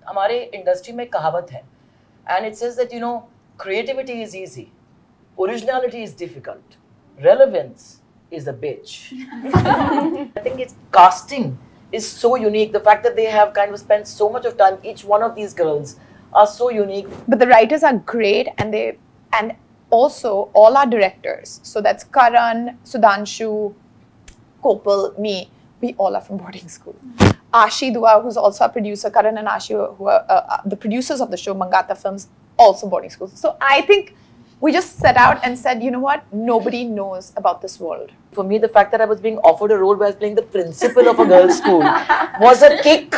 हमारे इंडस्ट्री में कहावत है, and it says that creativity is easy, originality is difficult, relevance is a bitch. I think it's casting is so unique. The fact that they have kind of spent so much of time, each one of these girls are so unique. But the writers are great, and also all our directors. So that's Karan, Sudhanshu, Kopal, me. We all are from boarding school. Ashi Dua, who's also a producer, Karan and Ashi, who are the producers of the show, Mangata Films, also boarding schools. So I think we just set out and said, you know what? Nobody knows about this world. For me, the fact that I was being offered a role where I was playing the principal of a girls' school was a kick.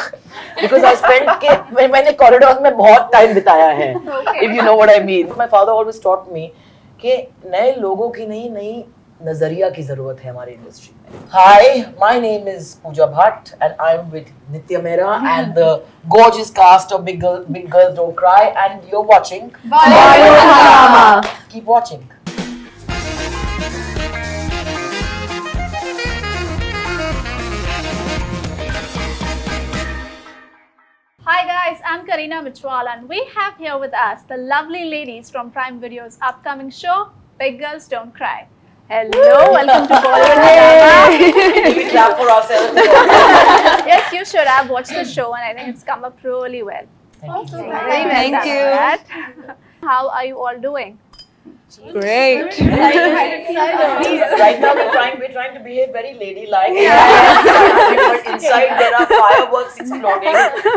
Because I spent, मैंने corridors में बहुत time बिताया है, if you know what I mean. My father always taught me कि नए लोगों की नहीं, नई नजरिया की जरूरत है हमारी इंडस्ट्री में. Hi, my name is Pooja Bhatt and I'm with Nitya Mehra and the gorgeous cast of Big Girls Don't Cry, and you're watching Bollywood. Keep watching. Hi guys, I'm Karina Michwal and we have here with us the lovely ladies from Prime Video's upcoming show, Big Girls Don't Cry. Hello, welcome to Bollywood. Can we clap for ourselves? Yes, you should. I've watched the show and I think it's come up really well. Thank you. Very well Thank done you. for that. How are you all doing? Great. Right now we're trying to behave very ladylike. But inside there are fireworks exploding,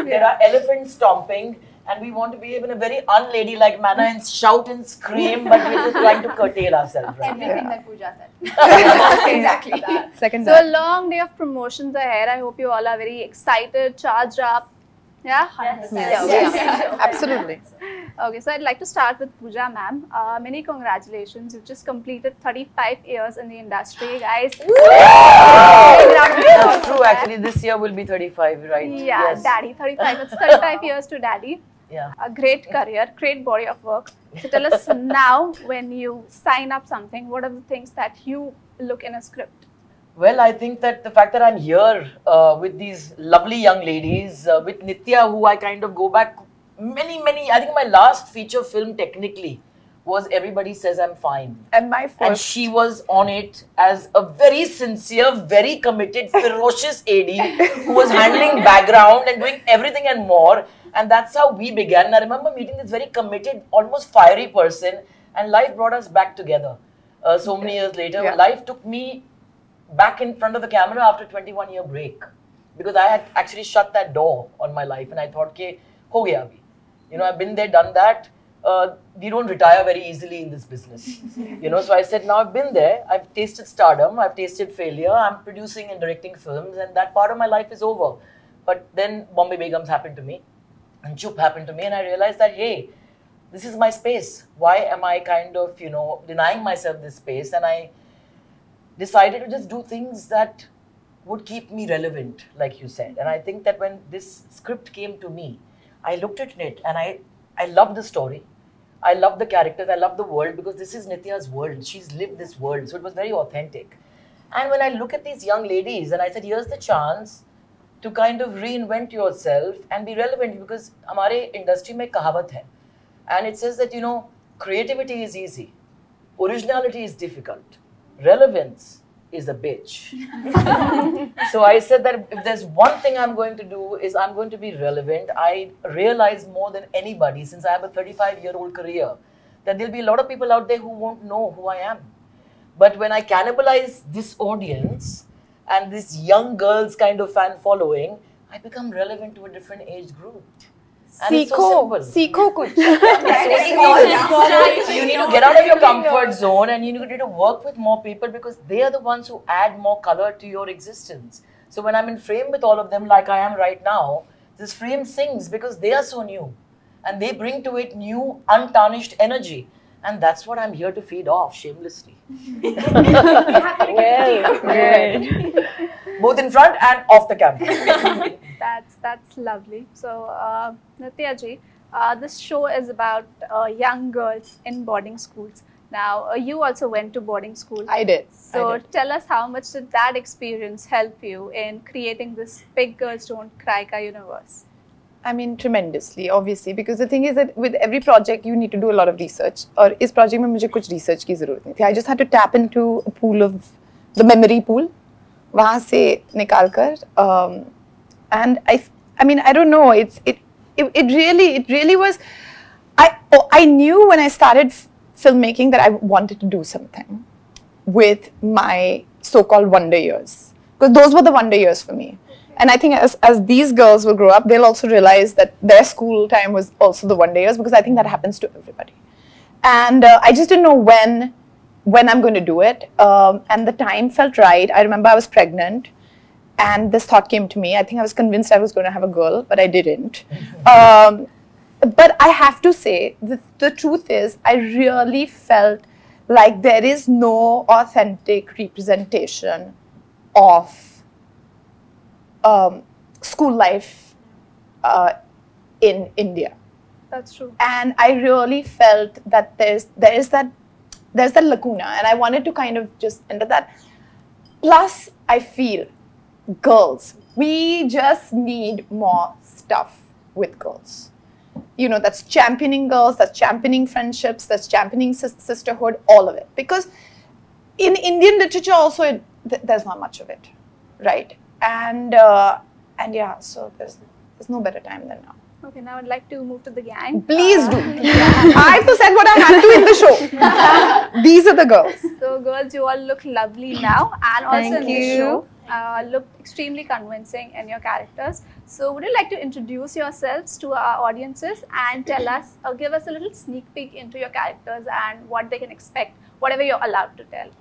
there are elephants stomping, and we want to behave in a very unladylike manner and shout and scream, but we're just trying to curtail ourselves. Right? Everything that Pooja said. Exactly. Second So a long day of promotions ahead. I hope you all are very excited, charged up. Yeah? Yes. Absolutely. Okay, so I'd like to start with Pooja ma'am. Many congratulations. You've just completed 35 years in the industry, guys. That's true, actually. This year will be 35, right? Yeah, Yes. daddy, 35. It's 35 years to daddy. Yeah. A great career, great body of work. So tell us now, when you sign up something, what are the things that you look in a script? Well, I think that the fact that I'm here with these lovely young ladies, with Nitya, who I kind of go back many, I think my last feature film technically was Everybody Says I'm Fine. And my first. And she was on it as a very sincere, very committed, ferocious AD who was handling background and doing everything and more. And that's how we began. And I remember meeting this very committed, almost fiery person, and life brought us back together. So many years later, Yeah. life took me back in front of the camera after a 21-year break, because I had actually shut that door on my life and I thought, ke, ho gaya abhi. I've been there, done that. We don't retire very easily in this business. So I said, now I've been there, I've tasted stardom, I've tasted failure, I'm producing and directing films, and that part of my life is over. But then Bombay Begums happened to me, and Chup happened to me, and I realized that, hey, this is my space. Why am I kind of, denying myself this space? And I decided to just do things that would keep me relevant, like you said. And I think that when this script came to me, I looked at it and I love the story. I love the characters. I love the world, because this is Nitya's world. She's lived this world. So it was very authentic. And when I look at these young ladies and I said, here's the chance to kind of reinvent yourself and be relevant, because हमारे industry में कहावत है. And it says that, creativity is easy. Originality is difficult. Relevance is a bitch. So I said that if there's one thing I'm going to do is I'm going to be relevant. I realize more than anybody, since I have a 35-year-old career, that there'll be a lot of people out there who won't know who I am. But when I cannibalize this audience and this young girls kind of fan following, I become relevant to a different age group. And it's so simple. Seekho kuch. You need to get out of your comfort zone and you need to work with more people, because they are the ones who add more color to your existence. So when I'm in frame with all of them, like I am right now, this frame sings because they are so new and they bring to it new, untarnished energy. And that's what I'm here to feed off shamelessly. Both in front and off the camera. That's lovely. So, Nitya ji, this show is about young girls in boarding schools. Now, you also went to boarding school. I did. So, tell us, how much did that experience help you in creating this Big Girls Don't Cry ka universe? I mean, tremendously, obviously, because the thing is that with every project, you need to do a lot of research. और इस project में मुझे कुछ research की ज़रूरत नहीं थी. I just had to tap into a pool of the memory pool, वहाँ से निकाल कर, and I mean, I don't know. It really was. I knew when I started filmmaking that I wanted to do something with my so-called wonder years, because those were the wonder years for me. And I think as these girls will grow up, they'll also realize that their school time was also the wonder years, because I think that happens to everybody. And I just didn't know when I'm going to do it. And the time felt right. I remember I was pregnant and this thought came to me. I think I was convinced I was going to have a girl, but I didn't. But I have to say, the truth is, I really felt like there is no authentic representation of school life in India. That's true. And I really felt that there's that lacuna, and I wanted to kind of just enter that. Plus, I feel girls, we just need more stuff with girls. You know, that's championing girls, that's championing friendships, that's championing sisterhood, all of it. Because in Indian literature also, there's not much of it, right? And yeah, so there's no better time than now. Okay, now I'd like to move to the gang. Please do. I have said what I had to in the show. These are the girls. So girls, you all look lovely now, and also Thank in the you. show look extremely convincing in your characters. So would you like to introduce yourselves to our audiences and tell us, or give us a little sneak peek into your characters and what they can expect, whatever you're allowed to tell.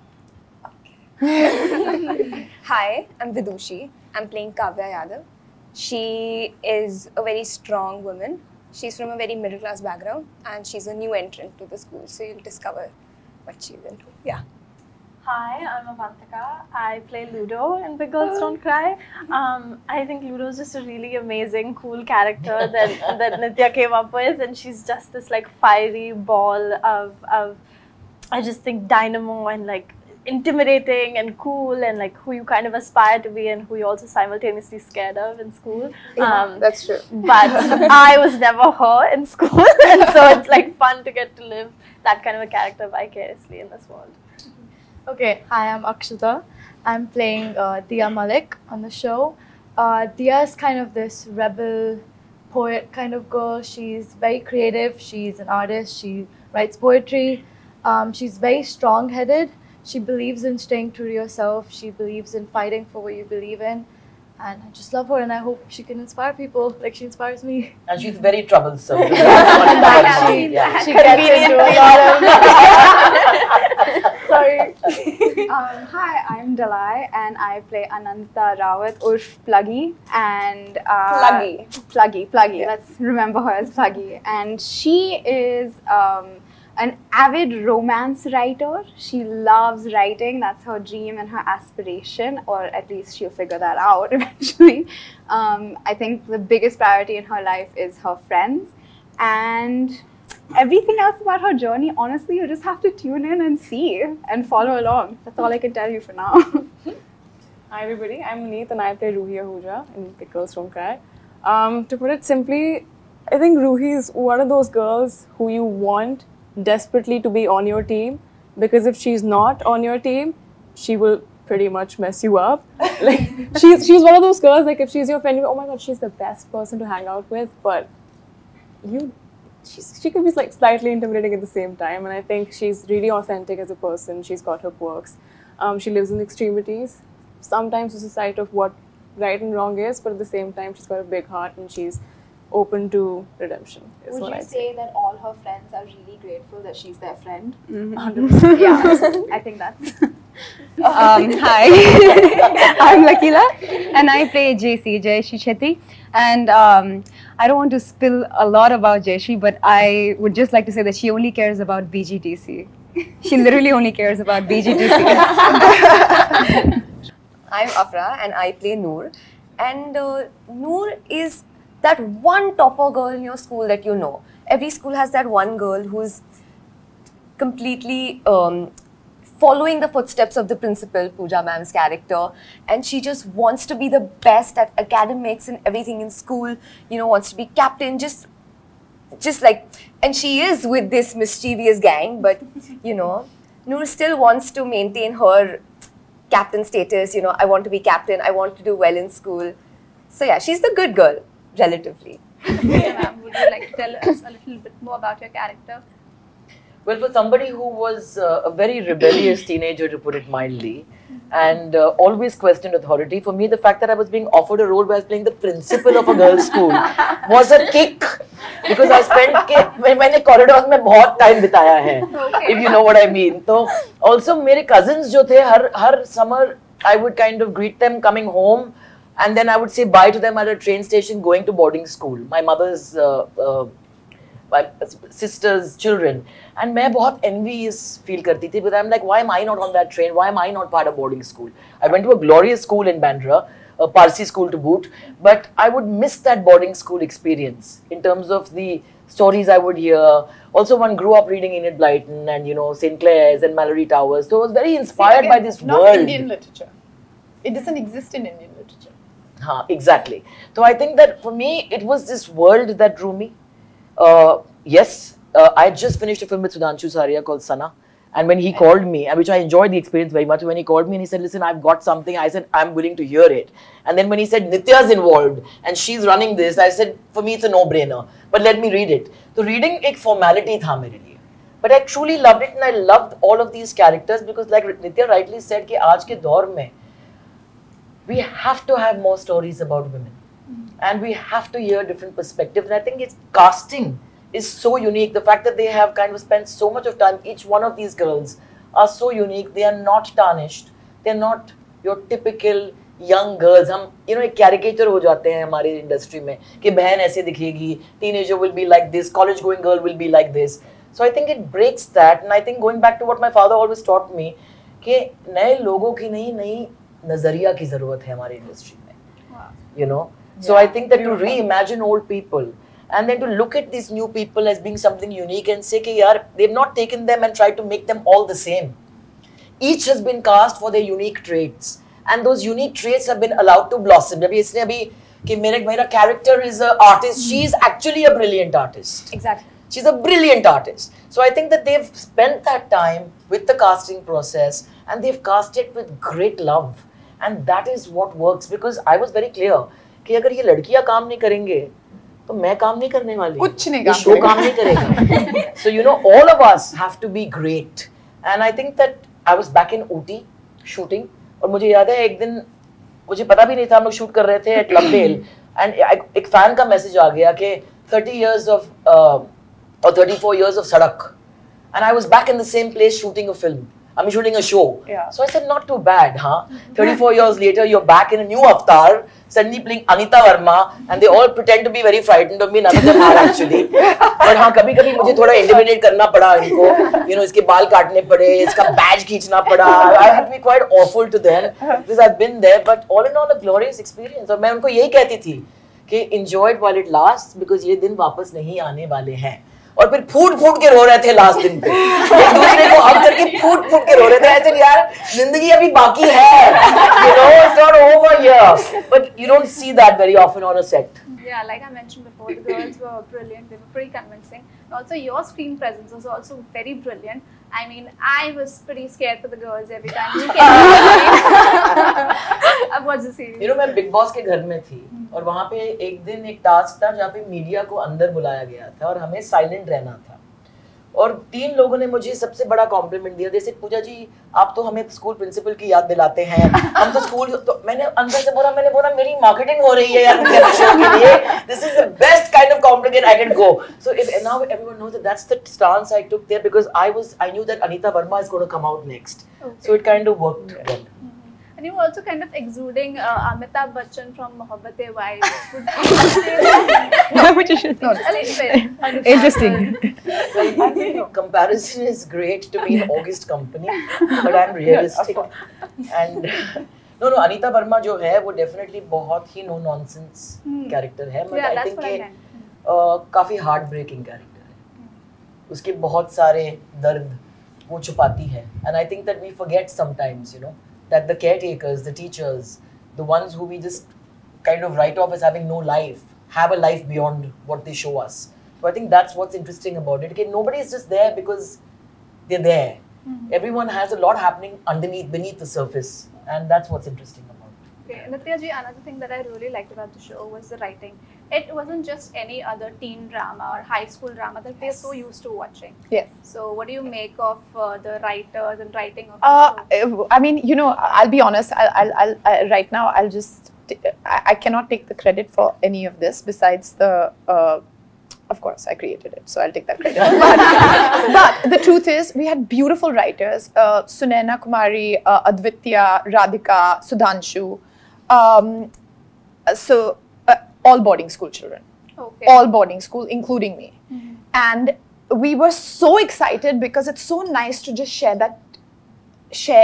Hi, I'm Vidushi. I'm playing Kavya Yadav. She is a very strong woman. She's from a very middle class background and she's a new entrant to the school, so you'll discover what she's into. Yeah. Hi, I'm Avantika. I play Ludo in Big Girls Don't Cry. I think Ludo is just a really amazing, cool character that Nitya came up with, and she's just this like fiery ball of I just think dynamo and like intimidating and cool, and like who you kind of aspire to be and who you're also simultaneously scared of in school. That's true. But I was never her in school, and so it's like fun to get to live that kind of a character vicariously in this world. Okay, hi, I'm Akshita. I'm playing Dia Malik on the show. Dia is kind of this rebel poet kind of girl. She's very creative. She's an artist. She writes poetry. She's very strong-headed. She believes in staying true to yourself. She believes in fighting for what you believe in. And I just love her, and I hope she can inspire people like she inspires me. And she's very troublesome. She gets into a lot of... Sorry. Hi, I'm Dalai and I play Ananta Rawat urf Pluggy, and Pluggy. Let's remember her as Pluggy. And she is an avid romance writer. She loves writing. That's her dream and her aspiration, or at least she'll figure that out eventually. I think the biggest priority in her life is her friends, and everything else about her journey, honestly, you just have to tune in and see and follow along. That's all I can tell you for now. Hi everybody, I'm Neet and I play Ruhi Ahuja in Big Girls Don't Cry. To put it simply, I think Ruhi is one of those girls who you want desperately to be on your team, because if she's not on your team, she will pretty much mess you up. Like she's one of those girls, like if she's your friend, you go, oh my god, she's the best person to hang out with, but she could be like slightly intimidating at the same time. And I think she's really authentic as a person. She's got her quirks. She lives in extremities. Sometimes it's a sight of what right and wrong is, but at the same time she's got a big heart and she's open to redemption. Would you say that all her friends are really grateful that she's their friend? 100%. Yeah, I think that's... Hi, I'm Lakila and I play JC, Jayashi Shetty. And I don't want to spill a lot about Jayashi, but I would just like to say that she only cares about BGDC. She literally only cares about BGDC. I'm Afra and I play Noor. And Noor is that one topper girl in your school that you know. Every school has that one girl who's completely following the footsteps of the principal, Pooja ma'am's character, and she just wants to be the best at academics and everything in school, you know, wants to be captain, just like, and she is with this mischievous gang, but, you know, Noor still wants to maintain her captain status, you know, I want to be captain, I want to do well in school. So yeah, she's the good girl, relatively. Yeah, ma'am, would you like to tell us a little bit more about your character? Well, for somebody who was a very rebellious teenager, to put it mildly, and always questioned authority, for me, the fact that I was being offered a role where I was playing the principal of a girls' school was a kick. Because I spent, मैंने corridors में बहुत time बिताया है, if you know what I mean. So, also मेरे cousins जो थे, हर summer, I would kind of greet them coming home, and then I would say bye to them at a train station going to boarding school. My mother's my sister's children, and मैं बहुत envious feel करती थी, but I'm like, why am I not on that train? Why am I not part of boarding school? I went to a glorious school in Bandra, a Parsi school to boot, but I would miss that boarding school experience in terms of the stories I would hear. Also, one grew up reading Enid Blyton and, you know, St. Clair's and Mallory Towers, so I was very inspired by this not world. Indian literature. It doesn't exist in Indian literature. Exactly. So I think that for me, it was this world that drew me. Yes, I had just finished a film with Sudhanshu Saria called Sana. And when he called me, which I enjoyed the experience very much, when he called me and he said, listen, I've got something, I said, I'm willing to hear it. And then when he said, Nitya's involved and she's running this, I said, for me, it's a no-brainer, but let me read it. So reading एक formality था मेरे लिए. But I truly loved it, and I loved all of these characters because, like Nitya rightly said, कि आज के दौर में we have to have more stories about women. And we have to hear different perspectives. And I think its casting is so unique. The fact that they have kind of spent so much of time, each one of these girls are so unique. They are not tarnished. They're not your typical young girls. हम, you know, एक caricature हो जाते हैं हमारे industry में कि बहन ऐसे दिखेगी, teenager will be like this, college going girl will be like this. So I think it breaks that. And I think going back to what my father always taught me, कि नए लोगों की नहीं, नई नजरिया की जरूरत है हमारे industry में. You know. So I think that to reimagine old people and then to look at these new people as being something unique and say, yaar, they've not taken them and tried to make them all the same. Each has been cast for their unique traits, and those unique traits have been allowed to blossom. Abhi isne abhi कि मेरा character is an artist, she's actually a brilliant artist. Exactly. She's a brilliant artist. So I think that they've spent that time with the casting process and they've cast it with great love. And that is what works, because I was very clear कि अगर ये लड़कियां काम नहीं करेंगे तो मैं काम नहीं करने वाली, कुछ नहीं ये शो काम नहीं करेगा. So you know, all of us have to be great. And I think that I was back in Ooty shooting, और मुझे याद है एक दिन मुझे पता भी नहीं था, हम लोग शूट कर रहे थे at Lumdale, and एक फैन का मैसेज आ गया कि 30 years of or 34 years of Sadak, and I was back in the same place shooting a film. I mean, shooting a show. Yeah. So I said, not too bad, huh? 34 years later, you're back in a new avatar, suddenly playing Anita Verma, and they all pretend to be very frightened of me. None of them are actually. But हाँ, कभी-कभी मुझे थोड़ा intimidate करना पड़ा इनको. You know, इसके बाल काटने पड़े, इसका badge खींचना पड़ा. I had to be quite awful to them because I've been there. But all in all, a glorious experience. और मैं उनको यही कहती थी कि enjoy it while it lasts, because ये दिन वापस नहीं आने वाले हैं. और फिर फूट के रो रहे थे लास्ट दिन पे, एक दूसरे को हग करके फूट के रो रहे थे. ऐसे यार जिंदगी अभी बाकी है, you know, it's not over here. But you don't see that very often on a set. Yeah, like I mentioned before, the girls were brilliant. They were pretty convincing. And also, your screen presence was also very brilliant. I mean, I was pretty scared for the girls every time you came out. I've watched the series. You know, मैं big boss के घर में थी और वहाँ पे एक दिन एक टास्क था जहाँ पे मीडिया को अंदर बुलाया गया था और हमें साइलेंट रहना था. और 3 लोगों ने मुझे सबसे बड़ा कॉम्प्लीमेंट दिया. जैसे पूजा जी, आप तो हमें स्कूल प्रिंसिपल की याद दिलाते हैं, हम तो स्कूल, तो मैंने अंदर से बोला, मेरी मार्केटिंग हो रही है यार शो के लिए. This is the best kind of compliment I can go. So if now everyone knows that that's the stance I took there, because I knew that Anita Varma is going to come out next. So it kind of worked well. And you were also kind of exuding Amitabh Bachchan from Mohabbatein Wives. Would you say that? No, but you should not. A little bit. Interesting. Well, I think comparison is great to be in August company, but I'm realistic. And no, Anita Verma जो है वो definitely बहुत ही no nonsense character है. But I think कि काफी heart breaking character है. उसके बहुत सारे दर्द वो छुपाती है. And I think that we forget sometimes, you know, that the caretakers, the teachers, the ones who we just kind of write off as having no life, have a life beyond what they show us. So I think that's what's interesting about it. Okay, nobody is just there because they're there. Everyone has a lot happening beneath the surface, and that's what's interesting about it. Okay, Nitya ji, another thing that I really liked about the show was the writing. It wasn't just any other teen drama or high school drama that we're so used to watching. Yes. So what do you make of the writers and writing of the show? I mean, you know, I'll be honest. I'll right now, I'll just. I cannot take the credit for any of this besides the. Of course, I created it, so I'll take that credit. But the truth is, we had beautiful writers: Sunaina Kumari, Advitya, Radhika, Sudhanshu. So all boarding school children. Okay. All boarding school, including me. And we were so excited because it's so nice to just share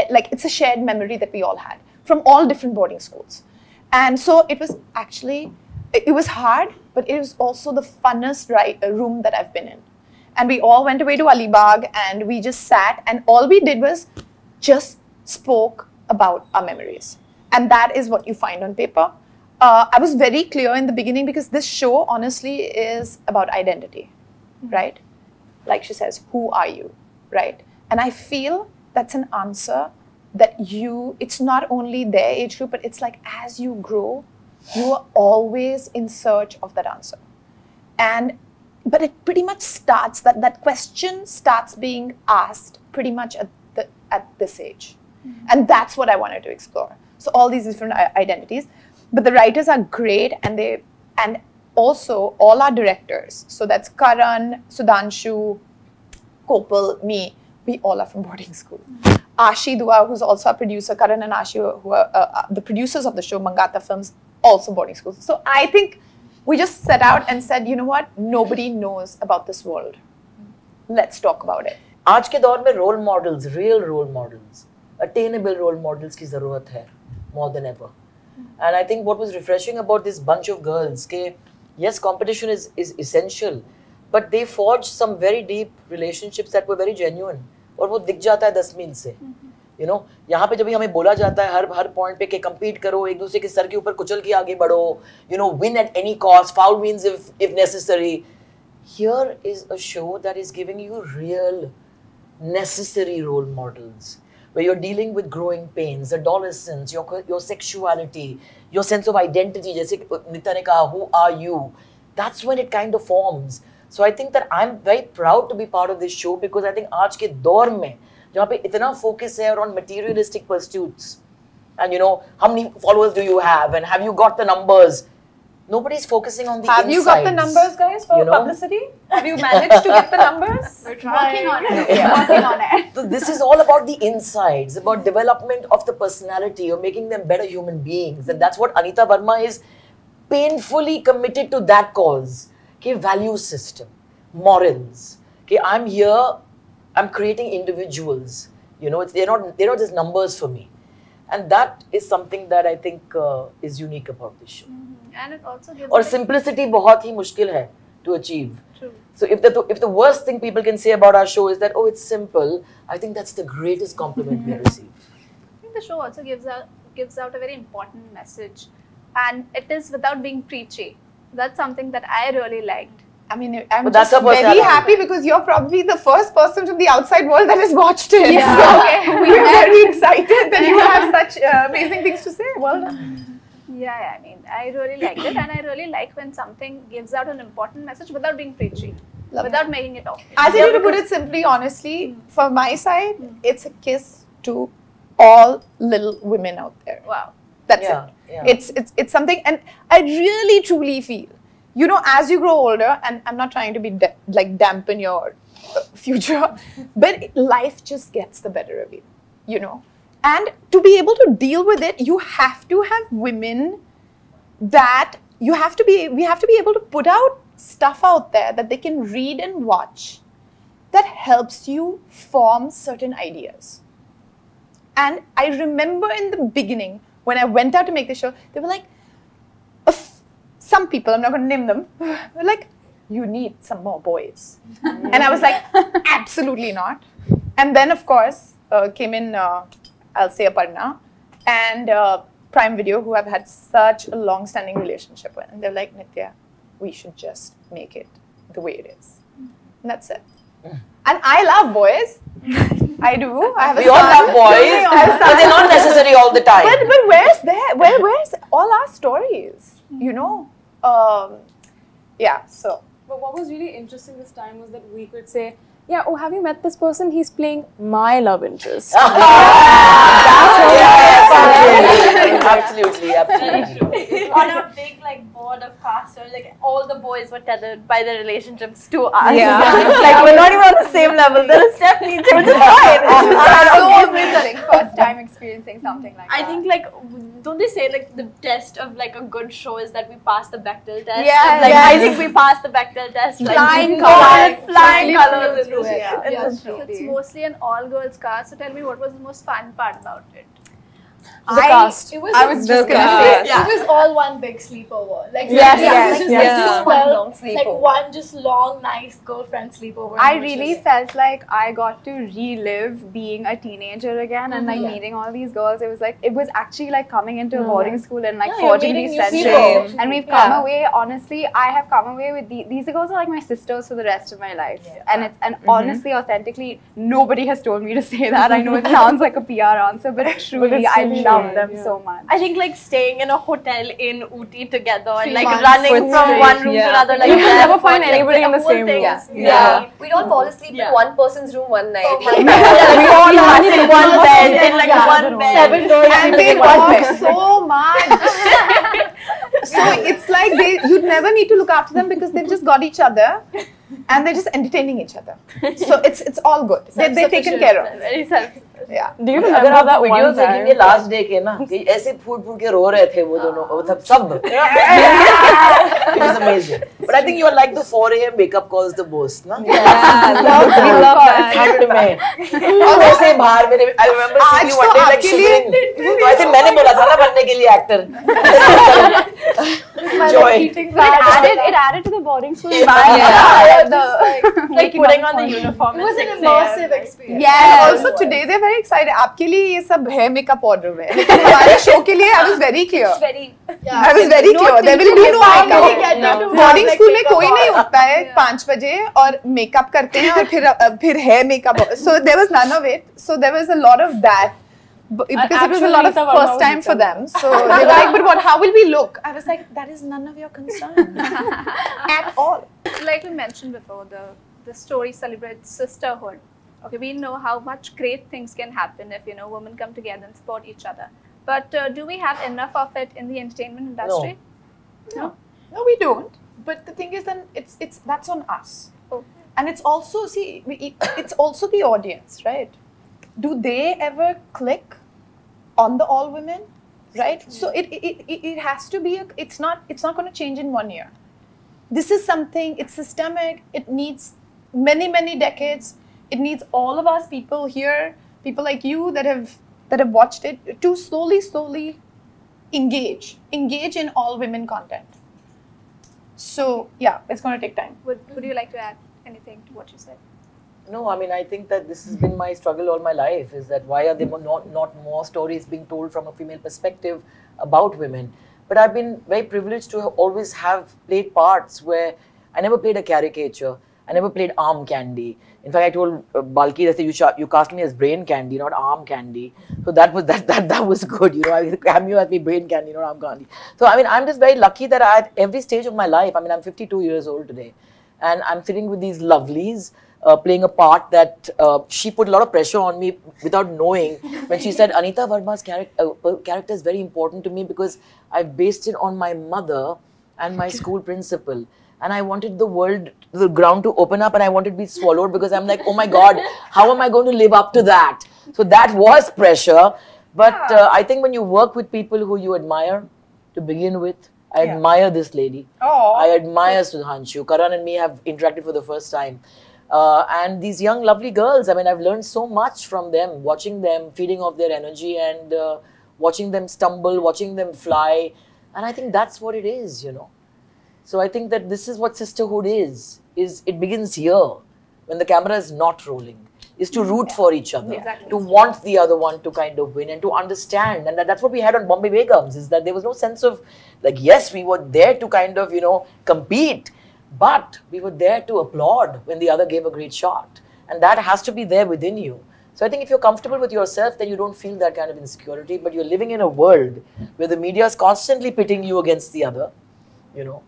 like it's a shared memory that we all had from all different boarding schools. And so it was actually, it was hard, but it was also the funnest room that I've been in. And we all went away to Alibag and we just sat and all we did was just spoke about our memories. And that is what you find on paper. I was very clear in the beginning because this show honestly is about identity, right? Like she says, who are you, right? And I feel that's an answer that it's not only their age group, but it's like as you grow, you are always in search of that answer. But it pretty much starts, that question starts being asked pretty much at this age. And that's what I wanted to explore. So all these different identities. But the writers are great and also all our directors. So that's Karan, Sudhanshu, Kopal, me. We all are from boarding school. Ashi Dua, who's also a producer, Karan and Ashi, who are the producers of the show, Mangata Films, also boarding schools. So I think we just set out and said, you know what? Nobody knows about this world. Let's talk about it. आज के दौर में role models, real role models, attainable role models की ज़रूरत है more than ever. And I think what was refreshing about this bunch of girls, yes, competition is essential, but they forged some very deep relationships that were very genuine. और वो दिख जाता है 10 मील से. You know, यहाँ पे जब भी हमें बोला जाता है हर पॉइंट पे कि compete करो, एक दूसरे के सर के ऊपर कुचल के आगे बढ़ो, you know, win at any cost, foul means if necessary. Here is a show that is giving you real, necessary role models, where you're dealing with growing pains, adolescence, your sexuality, your sense of identity. जैसे Nitya ने कहा, who are you? That's when it kind of forms. So I think that I'm very proud to be part of this show because I think आज के दौर में जहाँ पे इतना focus है on materialistic pursuits, and you know, how many followers do you have and have you got the numbers? Nobody's focusing on the insides. Have you got the numbers, guys, for publicity? Have you managed to get the numbers? We're working on it. Working on it. So this is all about the insides, about development of the personality, or making them better human beings. And that's what Anita Verma is painfully committed to, that cause. Okay, value system, morals. Okay, I'm here, I'm creating individuals. You know, they're not just numbers for me. And that is something that I think is unique about this show. And it also gives. Or simplicity बहुत ही मुश्किल है to achieve. True. So if the worst thing people can say about our show is that, oh, it's simple, I think that's the greatest compliment we receive. I think the show also gives out a very important message, and it is without being preachy. That's something that I really liked. I mean, I'm just very happy because you're probably the first person from the outside world that has watched it. Yeah. So we are very excited that you have such amazing things to say. Well done. Yeah, I mean, I really liked it, and I really like when something gives out an important message without being preachy, without making it obvious. I'll tell you to put it simply, honestly, from my side, it's a kiss to all little women out there. Wow. That's it. Yeah. It's something, and I really truly feel, you know, as you grow older, and I'm not trying to be dampen your future, but life just gets the better of you, you know. And to be able to deal with it, you have to have women that we have to be able to put out stuff out there that they can read and watch that helps you form certain ideas. And I remember in the beginning, when I went out to make the show, they were like, some people, I'm not going to name them, were like, you need some more boys. And I was like, absolutely not. And then, of course, came in, I'll say Aparna, and Prime Video, who I've had such a long-standing relationship with. And they're like, Nitya, we should just make it the way it is. And that's it. And I love boys. I do. I have we all love boys, but they're not necessary all the time. But where's all our stories? You know? Yeah, so. But what was really interesting this time was that we could say, yeah, oh, have you met this person? He's playing my love interest. Absolutely. On a big board of casters, all the boys were tethered by their relationships to us. Yeah. We're not even on the same level. There is definitely which is fine. So amazing. First time experiencing something like that. I think don't they say the test of a good show is that we pass the Bechdel test? Yeah, I think we passed the Bechdel test. Flying colors. Flying colors. Yeah. It's mostly an all-girls cast. So tell me, what was the most fun part about it? The cast. It was I was just gonna say. it was all one big sleepover. Just one long sleepover. one just long, nice girlfriend sleepover. I really felt like I got to relive being a teenager again and meeting all these girls. It was actually coming into a boarding school and forging these friendships. And we've come away, honestly, I have come away with these girls are like my sisters for the rest of my life. Yeah. And honestly, authentically, nobody has told me to say that. I know it sounds like a PR answer, but truly, I love them so much. I think staying in a hotel in Ooty together and months running from one room to another. You can never find anybody in the same room. Yeah. We'd all fall asleep in one person's room one night. We all had in one bed, in one bed. 7 doors. And they talk so much. So it's like you'd never need to look after them because they've just got each other and they're just entertaining each other. So it's all good. They're taken care of. Very self. Yeah. Do you अगर remember आप that one videos देखेंगे time? Last day के ना कि ऐसे फूट के रो रहे थे वो दोनों मतलब सब it was amazing. But I think you are like the 4 a.m. wake-up calls the most, na? We love that. Hard में और ऐसे बाहर मेरे I remember seeing you one day like shivering. तो ऐसे मैंने बोला था ना बनने के लिए actor. Joy. It added to the boarding school Like putting on the uniform. It was an immersive experience. Yeah. Also today they're very excited. आपके लिए ये सब है makeup order में. लेकिन हमारे show के लिए I was very clear. I was very clear. There will be no makeup. Boarding school में कोई नहीं उठता है 5 बजे और makeup करते हैं और फिर है makeup. So there was none of it. So there was a lot of that. Because it was a lot of first time for them. So they were like, but how will we look? I was like, that is none of your concern. At all. Like we mentioned before, the story celebrates sisterhood. Okay, we know how much great things can happen if women come together and support each other. But do we have enough of it in the entertainment industry? No, we don't. But the thing is, then that's on us. Oh. And it's also it's also the audience, right? Do they ever click on the all women, right? So it has to be it's not going to change in 1 year. This is something, it's systemic. It needs many decades. It needs all of us people here, people like you that have watched it, to slowly engage in all women content. So yeah, it's going to take time. Would you like to add anything to what you said? No, I mean, I think that this has been my struggle all my life, is that why are there not more stories being told from a female perspective about women? But I've been very privileged to always have played parts where I never played a caricature. I never played arm candy. In fact, I told Balki that you cast me as brain candy, not arm candy. So that was good. I cameo as me brain candy, not arm candy. So I mean, I'm just very lucky that at every stage of my life, I mean, I'm 52 years old today, and I'm sitting with these lovelies. Playing a part that she put a lot of pressure on me without knowing when she said, Anita Verma's character is very important to me because I've based it on my mother and my school principal. And I wanted the ground to open up, and I wanted to be swallowed because I'm like, oh my God, how am I going to live up to that? So that was pressure. But I think when you work with people who you admire to begin with, I admire this lady. I admire Sudhanshu. Karan and me have interacted for the first time. And these young lovely girls, I mean, I've learned so much from them, watching them, feeding off their energy and watching them stumble, watching them fly. And I think that's what it is, So I think that this is what sisterhood is it begins here. when the camera is not rolling, is to root for each other, Exactly. to want the other one to kind of win and to understand. And that's what we had on Bombay Begums, is that there was no sense of like, yes, we were there to kind of, you know, compete, but we were there to applaud when the other gave a great shot. And that has to be there within you. So I think if you're comfortable with yourself, then you don't feel that kind of insecurity, but you're living in a world where the media is constantly pitting you against the other, you know.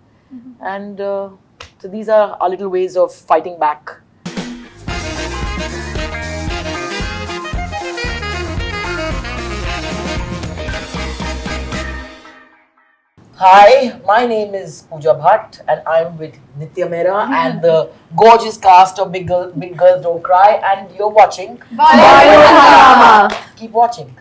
And so these are our little ways of fighting back. Hi, my name is Pooja Bhatt and I'm with Nitya Mehra and the gorgeous cast of Big Girls Don't Cry, and you're watching Bollywood. Keep watching.